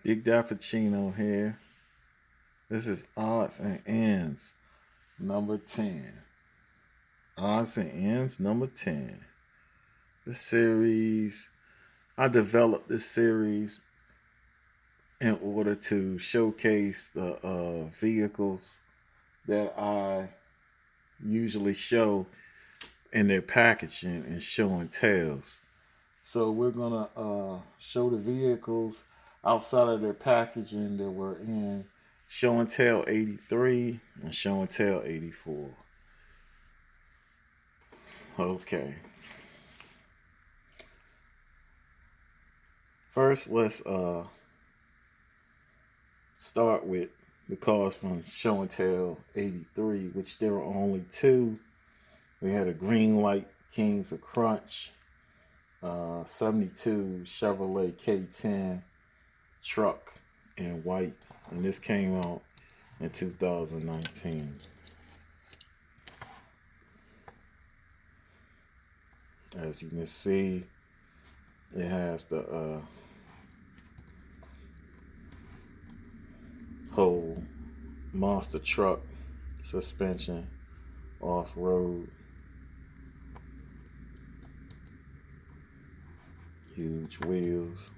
Big Dappuccino here. This is Odds and Ends number 10. Odds and Ends number 10. This series, I developed this series in order to showcase the vehicles that I usually show in their packaging and show and tells. So we're going to show the vehicles outside of their packaging that were in Show and Tell 83 and Show and Tell 84. Okay. First, let's start with the cars from Show and Tell 83, which there were only two. We had a Greenlight Kings of Crunch, 72 Chevrolet K10 truck in white, and this came out in 2019. As you can see, it has the whole monster truck suspension, off-road, huge wheels.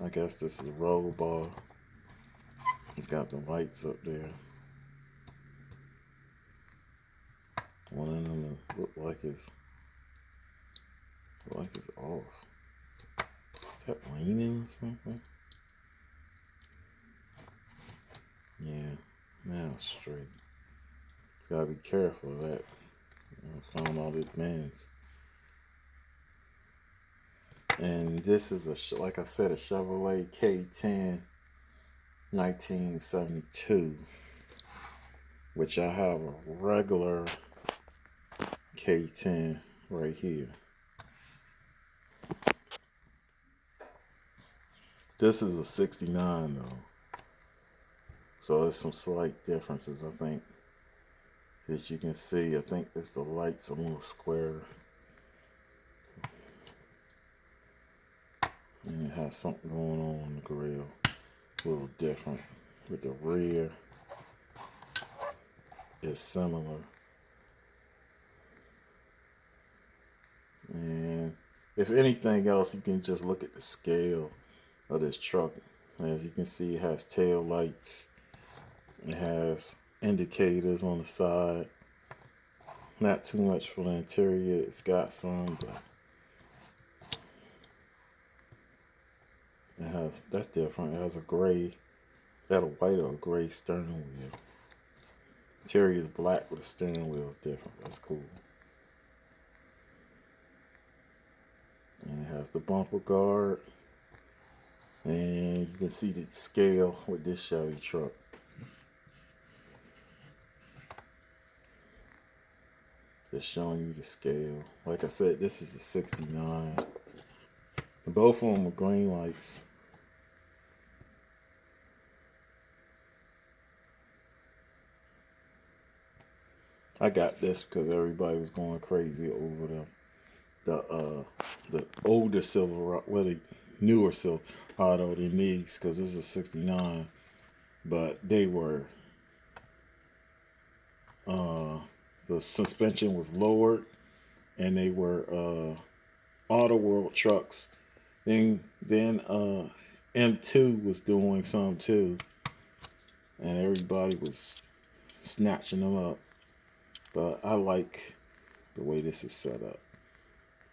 I guess this is a roll bar. It's got the lights up there. One of them look like it's off. Is that raining or something? Yeah, now it's straight. Gotta be careful of that. I found all it bends. And this is like I said, a Chevrolet K10 1972, which I have a regular K10 right here. This is a 69 though, so there's some slight differences, I think. As you can see, I think it's the lights a little square. And it has something going on the grill, a little different. With the rear, it's similar. And if anything else, you can just look at the scale of this truck. As you can see, it has tail lights. It has indicators on the side. Not too much for the interior. It's got some, but that's different. It has a gray, it had a white or a gray steering wheel. Interior is black, but the steering wheel is different. That's cool. And it has the bumper guard. And you can see the scale with this Chevy truck. Just showing you the scale. Like I said, this is a 69. Both of them are green lights. I got this because everybody was going crazy over the older Silverado, well, the newer Silverado than these, because this is a 69, but they were the suspension was lowered, and they were Auto World trucks. Then M2 was doing some too, and everybody was snatching them up. But I like the way this is set up.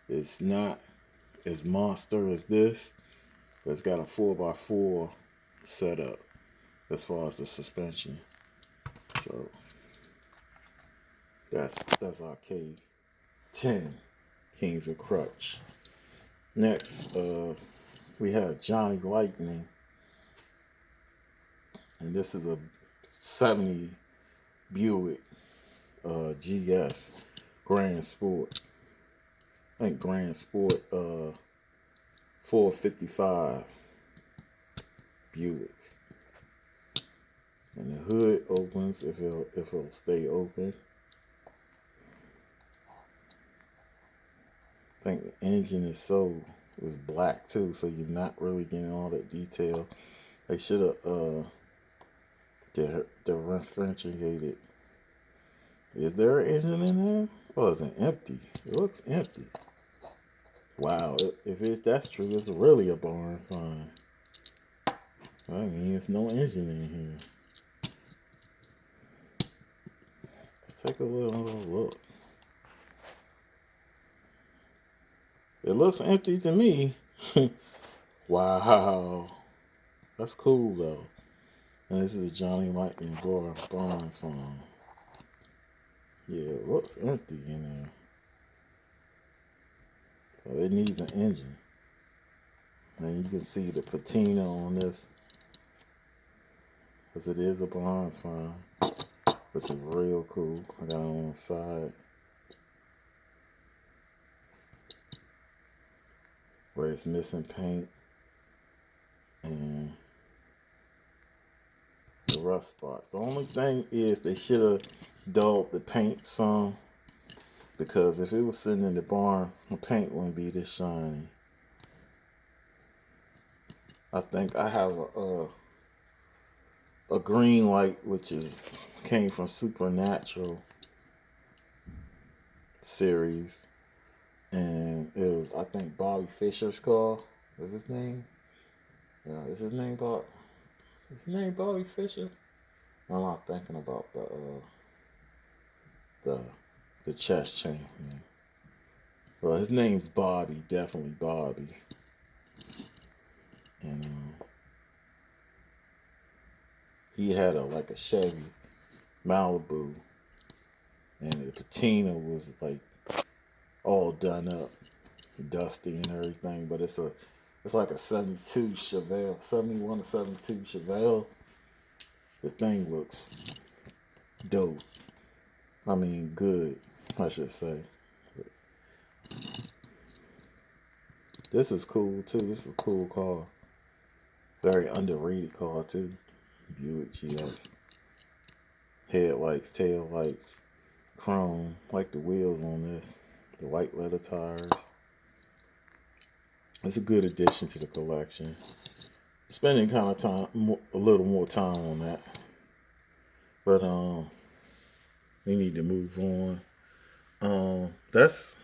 It's not as monster as this, but it's got a 4x4 setup as far as the suspension. So that's our K10 Kings of Crutch. Next, we have Johnny Lightning, and this is a 70 Buick GS Grand Sport. I think Grand Sport 455 Buick. And the hood opens if it'll stay open. I think the engine is so It's black too, so you're not really getting all that detail. They should have differentiated. Is there an engine in there? Oh, it's empty. It looks empty. Wow, if that's true, it's really a barn find. I mean, there's no engine in here. Let's take a little look. It looks empty to me. Wow. That's cool, though. And this is a Johnny Mike and Barnes farm. Yeah, it looks empty in there. So it needs an engine. And you can see the patina on this. Because it is a Barnes farm. Which is real cool. I got it on the side. Where it's missing paint. And the rust spots. The only thing is they should have dulled the paint some, because if it was sitting in the barn, the paint wouldn't be this shiny. I think I have a Greenlight, which came from Supernatural series, and it was, I think, Bobby Fischer's car. Is his name? Yeah, is his name Bob? Is his name Bobby Fischer? I'm not thinking about the chess champion. Well, his name's Bobby, definitely Bobby. And he had like a Chevy Malibu, and the patina was like all done up, dusty and everything. But it's like a 72 Chevelle, 71 or 72 Chevelle. The thing looks dope. I mean, good, I should say. This is cool too. This is a cool car. Very underrated car too. Buick GS. Headlights, tail lights, chrome. Like the wheels on this. The white leather tires. It's a good addition to the collection. Spending kind of time, a little more time on that. But we need to move on. That's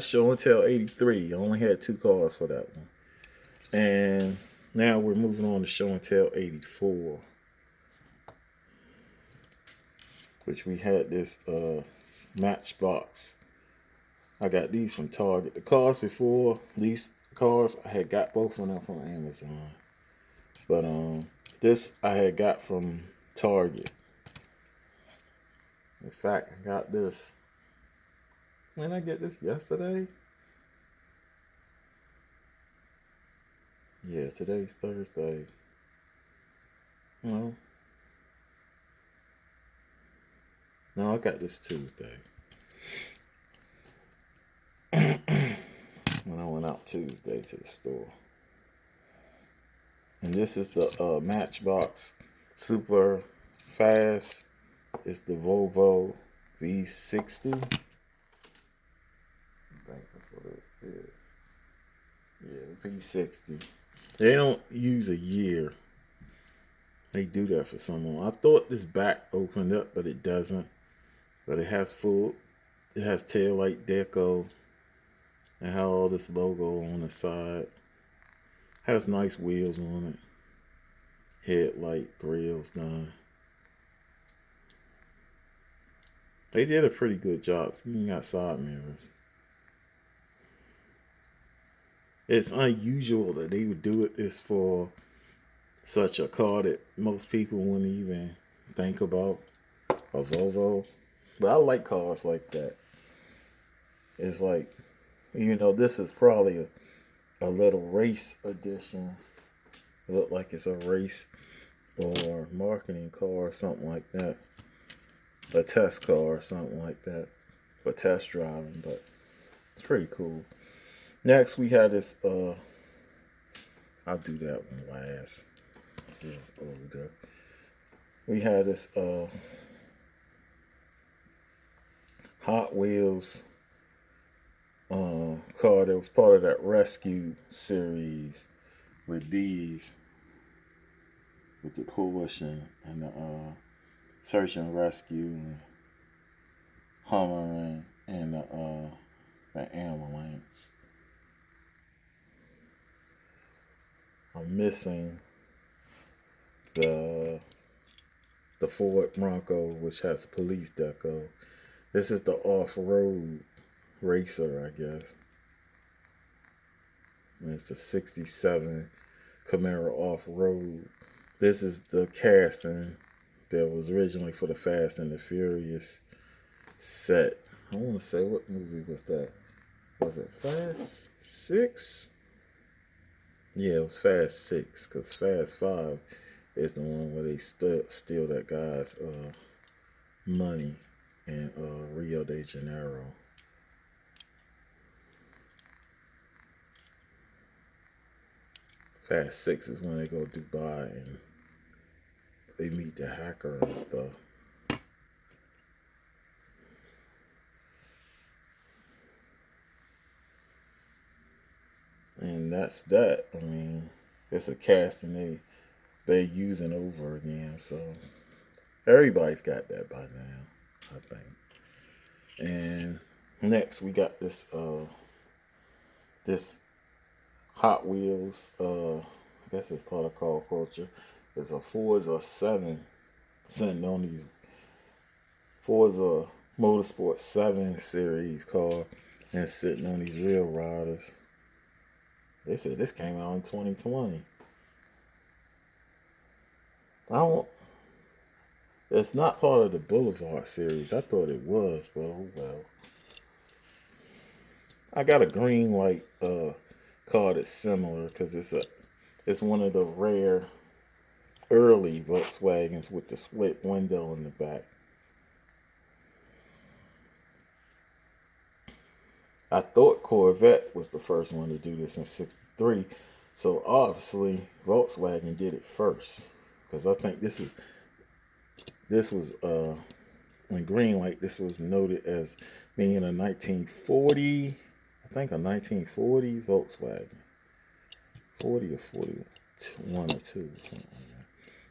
Show and Tell 83. I only had 2 cars for that one. And now we're moving on to Show and Tell 84. Which we had this Matchbox. I got these from Target. The cars before, these cars, I had got both of them from Amazon. But this I had got from Target. In fact, I got this. When did I get this? Yesterday? Yeah, today's Thursday. No, I got this Tuesday. When I went out Tuesday to the store. And this is the Matchbox Super Fast. It's the Volvo V60. I think that's what it is. Yeah, V60. They don't use a year. They do that for someone. I thought this back opened up, but it doesn't. But it has tail light deco. And have all this logo on the side. Has nice wheels on it. Headlight grills done. They did a pretty good job. Even got side mirrors. It's unusual that they would do it this for such a car that most people wouldn't even think about. A Volvo. But I like cars like that. It's like, this is probably a little race edition. It look like it's a race or marketing car or something like that. A test car or something like that. For test driving, but it's pretty cool. Next we had this, I'll do that one last. This is older. We had this Hot Wheels car that was part of that rescue series with these, with the push and the search and rescue and Hummer and the ambulance. I'm missing the Ford Bronco, which has a police deco. This is the off-road racer, I guess. And it's a 67 Camaro off-road. This is the casting that was originally for the Fast and the Furious set. I want to say, what movie was that? Was it Fast 6? Yeah, it was Fast 6, because Fast 5 is the one where they steal that guy's money in Rio de Janeiro. Fast 6 is when they go to Dubai and they meet the hacker and stuff. And that's that. I mean, it's a casting they using over again. So everybody's got that by now, I think. And next we got this this Hot Wheels. I guess it's part of car culture. It's a Forza 7 sitting on these Forza Motorsport 7 series car and sitting on these Real Riders. They said this came out in 2020. It's not part of the Boulevard series. I thought it was, but oh well. I got a Greenlight car that's similar because it's one of the rare early Volkswagens with the split window in the back. I thought Corvette was the first one to do this in '63, so obviously Volkswagen did it first, because I think this was in Greenlight. This was noted as being a 1940, I think a 1940 Volkswagen, 40 or 41 or 2, something like that.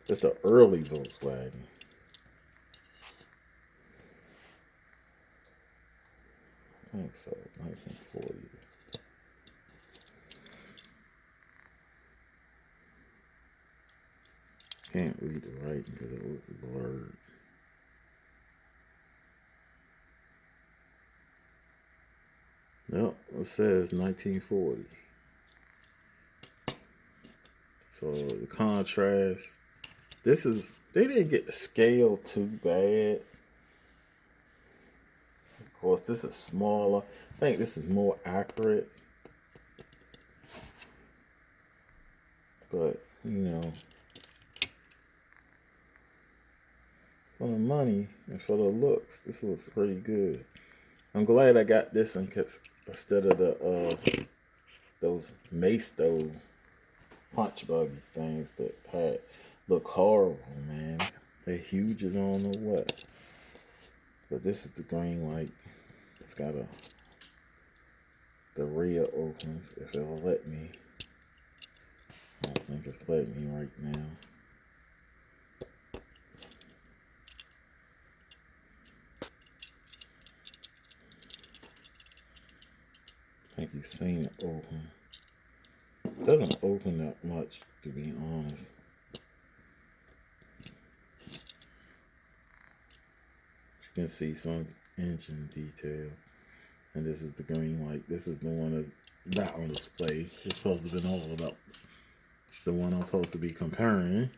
It's an early Volkswagen. I think so, 1940. Can't read the writing because it was blurred. Nope, it says 1940. So the contrast. They didn't get the scale too bad. Of course, this is smaller. I think this is more accurate. But, for the money and for the looks, this looks pretty good. I'm glad I got this instead of those Maisto punch buggy things that look horrible, man. They're huge as I don't know what. But this is the Greenlight. It's got the rear opens if it'll let me. I don't think it's letting me right now. I think you've seen it open. It doesn't open that much, to be honest. You can see some engine detail. And this is the Greenlight. This is the one that's not on display. It's supposed to have been all about the one I'm supposed to be comparing.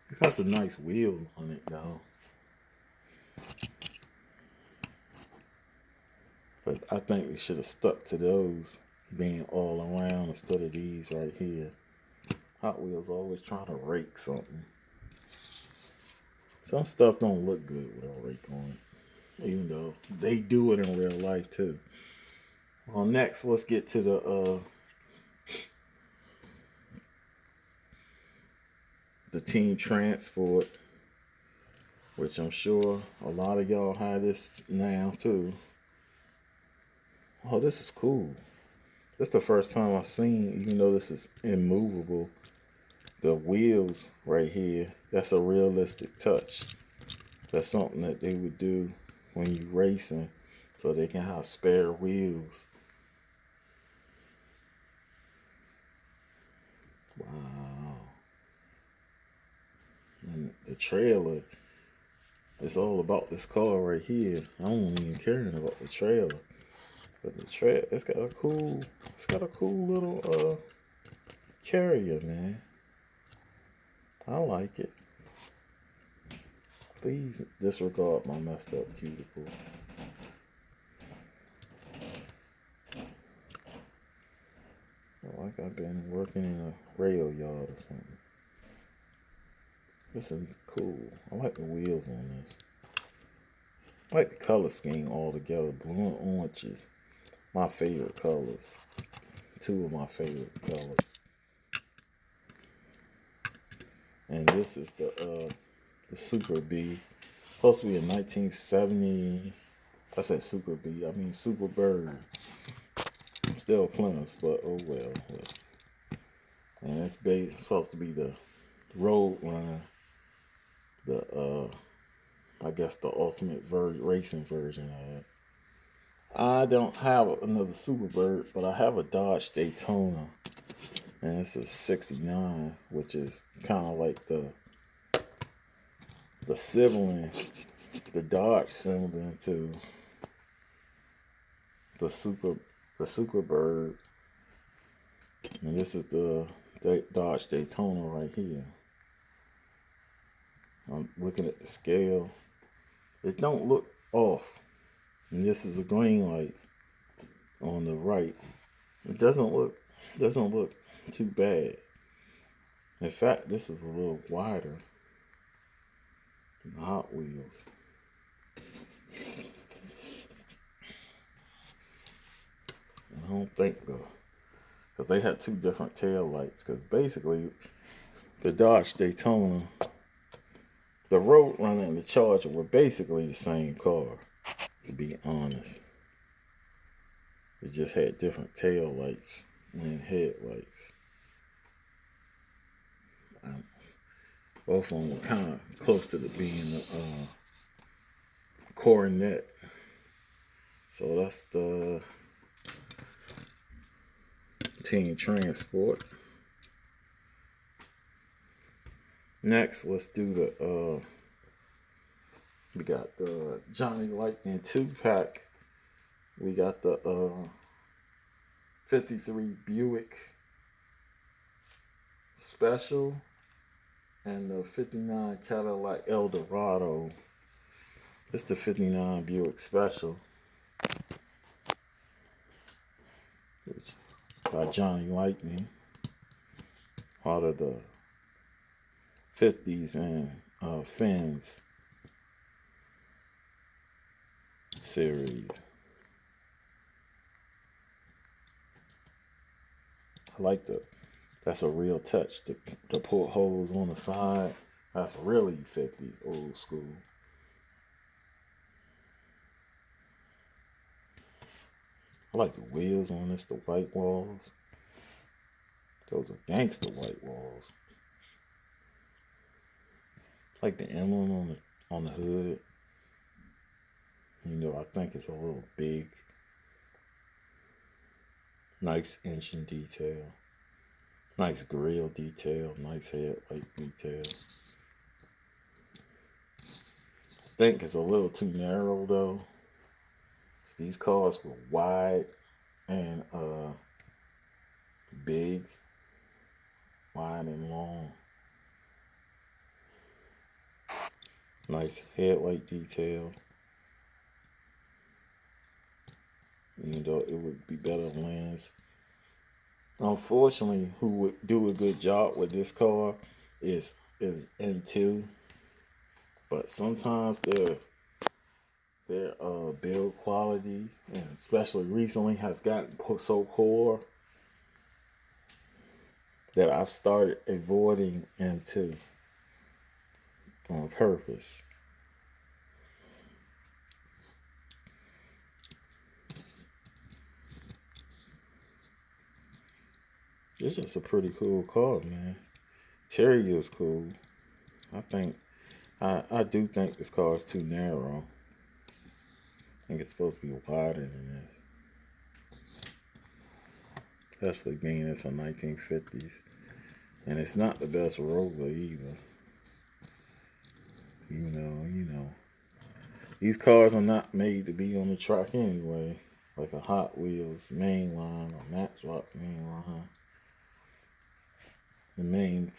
It's got some nice wheels on it, though. But I think we should have stuck to those being all around instead of these right here. Hot Wheels always trying to rake something. Some stuff don't look good with a rake on it, even though they do it in real life too. Well, next, let's get to the Team Transport, which I'm sure a lot of y'all have this now too. Oh, this is cool. This is the first time I've seen, even though this is immovable, the wheels right here. That's a realistic touch. That's something that they would do when you racing, so they can have spare wheels. Wow. And the trailer, it's all about this car right here. I don't even care about the trailer. But the trailer, it's got a cool little carrier, man. I like it. Please disregard my messed up cuticle. Like I've been working in a rail yard or something. This is cool. I like the wheels on this. I like the color scheme all together. Blue and orange is my favorite colors. Two of my favorite colors. And this is the Super B. Supposed to be a 1970. I said Super B. I mean Super Bird. Still Plymouth, but oh well. And it's supposed to be the Road Runner. I guess the ultimate racing version of it. I don't have another Superbird, but I have a Dodge Daytona, and it's a '69, which is kind of like the sibling, the Dodge sibling to the Superbird, and this is the Dodge Daytona right here. I'm looking at the scale. It don't look off. And this is a Greenlight on the right. It doesn't look too bad. In fact, this is a little wider than the Hot Wheels. I don't think because they had two different tail lights. Because basically, the Dodge Daytona, the Road Runner, and the Charger were basically the same car. To be honest, it just had different tail lights and headlights. Both of them were kind of close to being coronet. So that's the Team Transport. Next, let's do the we got the Johnny Lightning 2-pack. We got the 53 Buick Special and the 59 Cadillac Eldorado. It's the 59 Buick Special, which by Johnny Lightning, out of the 50s and Fins series. I like that's a real touch. The portholes on the side, that's really 50s old school. I like the wheels on this, the white walls. Those are gangster white walls. I like the emblem on the hood. You know, I think it's a little big. Nice engine detail. Nice grill detail. Nice headlight detail. I think it's a little too narrow though. These cars were wide and big. Wide and long. Nice headlight detail. Even though it would be better lens. Unfortunately, who would do a good job with this car is N2. But sometimes their build quality, and especially recently, has gotten so poor that I've started avoiding N2 on purpose. It's just a pretty cool car, man. Interior is cool. I do think this car is too narrow. I think it's supposed to be wider than this. Especially being it's a 1950s. And it's not the best Rover either. You know. These cars are not made to be on the track anyway. Like a Hot Wheels mainline or Matchbox mainline. The main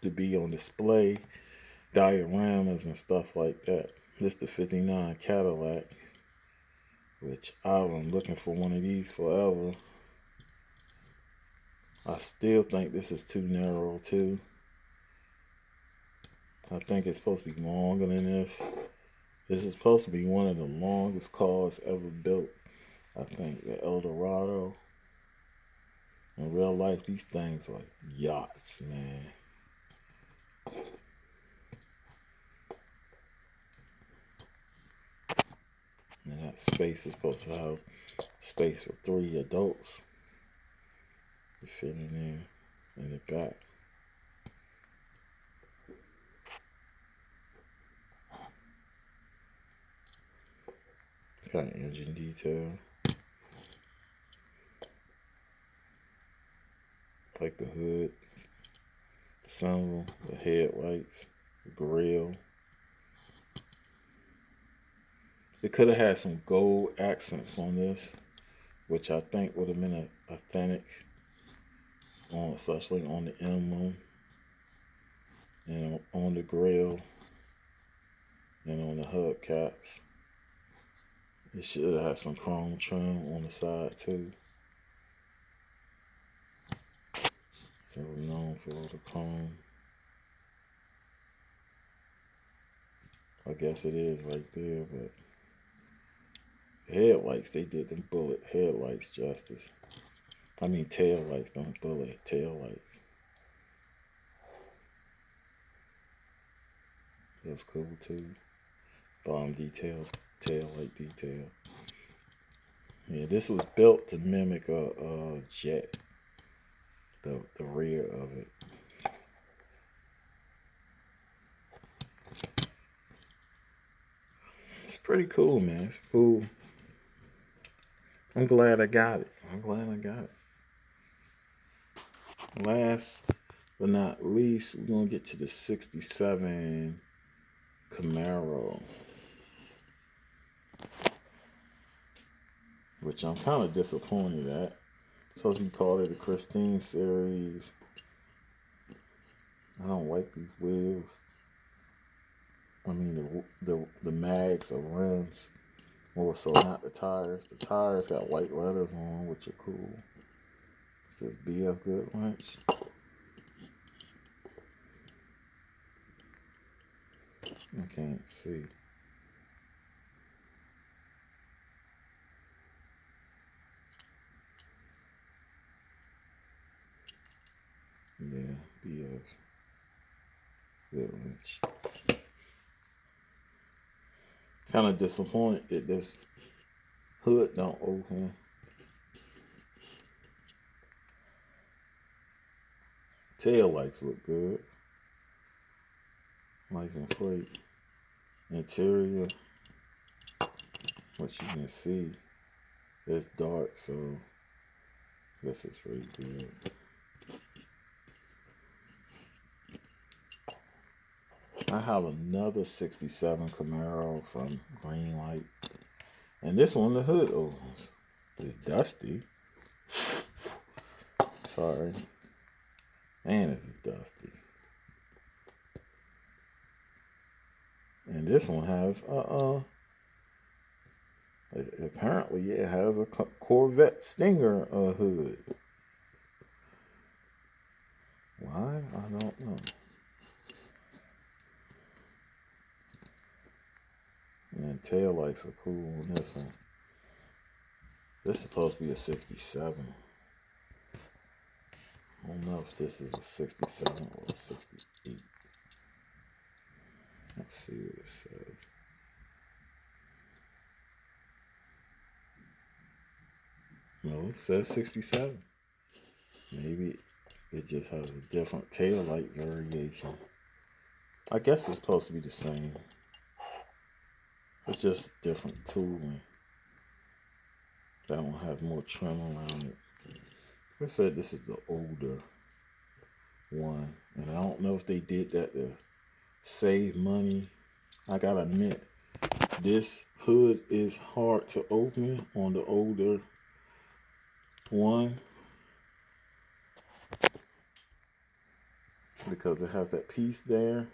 to be on display, dioramas and stuff like that. This the 59 Cadillac, which I've been looking for one of these forever. I still think this is too narrow too. I think it's supposed to be longer than this. This is supposed to be one of the longest cars ever built. I think the Eldorado. In real life, these things are like yachts, man. And that space is supposed to have space for 3 adults. You fit in there in the back. It's got an engine detail. Like the hood, the sunroof, the headlights, the grill. It could have had some gold accents on this, which I think would have been authentic, especially on the emblem and on the grill and on the hubcaps. It should have had some chrome trim on the side too. So we're known for the chrome. I guess it is right there, but headlights, they did them bullet headlights justice. I mean tail lights, don't bullet tail lights. That's cool too. Bottom detail, tail light detail. Yeah, this was built to mimic a jet. The rear of it. It's pretty cool, man. It's cool. I'm glad I got it. Last but not least, we're going to get to the 67 Camaro, which I'm kind of disappointed at. It's supposed to be part of the Christine series. I don't like these wheels. I mean the mags or rims, more so not the tires. The tires got white letters on, which are cool. It says BF Good Wrench. I can't see. Yeah, BF Good Wrench. Kind of disappointed that this hood don't open. Tail lights look good. License plate. Interior, what you can see, it's dark, so this is pretty good. I have another 67 Camaro from Greenlight. And this one, the hood opens. It's dusty. Sorry. And it's dusty. And this one has apparently it has a Corvette Stinger hood. Why? I don't know. And tail lights are cool on this one. This is supposed to be a 67. I don't know if this is a 67 or a 68. Let's see what it says. No, it says 67. Maybe it just has a different tail light variation. I guess it's supposed to be the same. It's just different tooling. That one has more trim around it. They said this is the older one, and I don't know if they did that to save money. I gotta admit, this hood is hard to open on the older one because it has that piece there.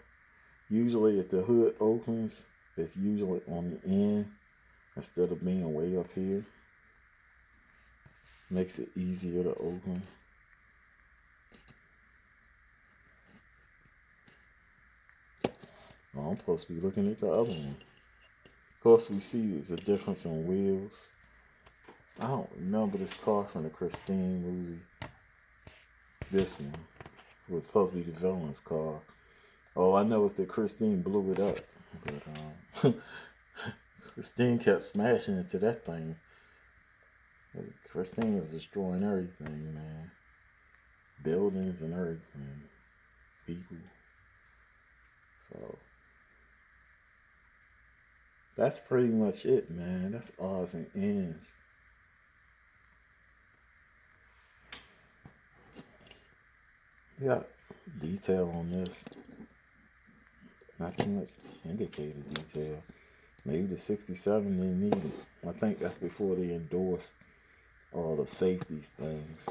Usually if the hood opens, it's usually on the end instead of being way up here. Makes it easier to open. Oh, I'm supposed to be looking at the other one. Of course, we see there's a difference in wheels. I don't remember this car from the Christine movie. This one was supposed to be the villain's car. All I know is that Christine blew it up. But Christine kept smashing into that thing. Christine was destroying everything, man. Buildings and everything. People. So that's pretty much it, man. That's odds and ends. Yeah, detail on this. Not too much indicator detail. Maybe the 67 didn't need it. I think that's before they endorsed all the safety things.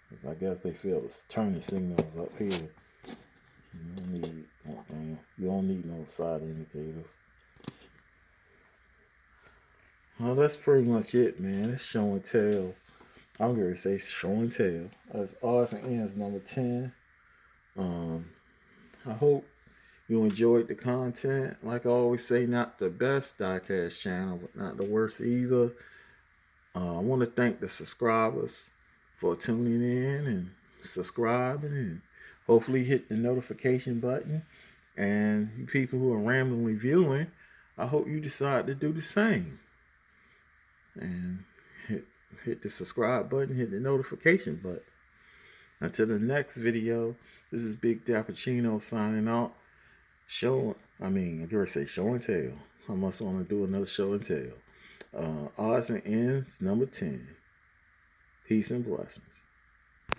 Because I guess they feel the turning signals up here. You don't need no side indicators. Well, that's pretty much it, man. It's show and tell. I'm going to say show and tell. That's odds and ends number 10. I hope you enjoyed the content. Like I always say, not the best diecast channel, but not the worst either. I want to thank the subscribers for tuning in and subscribing, and hopefully hit the notification button. And you people who are randomly viewing, I hope you decide to do the same. And hit the subscribe button, hit the notification button. Until the next video, this is Big Dappuccino signing out. I gotta say show and tell. I must want to do another show and tell. Odds and ends number 10. Peace and blessings.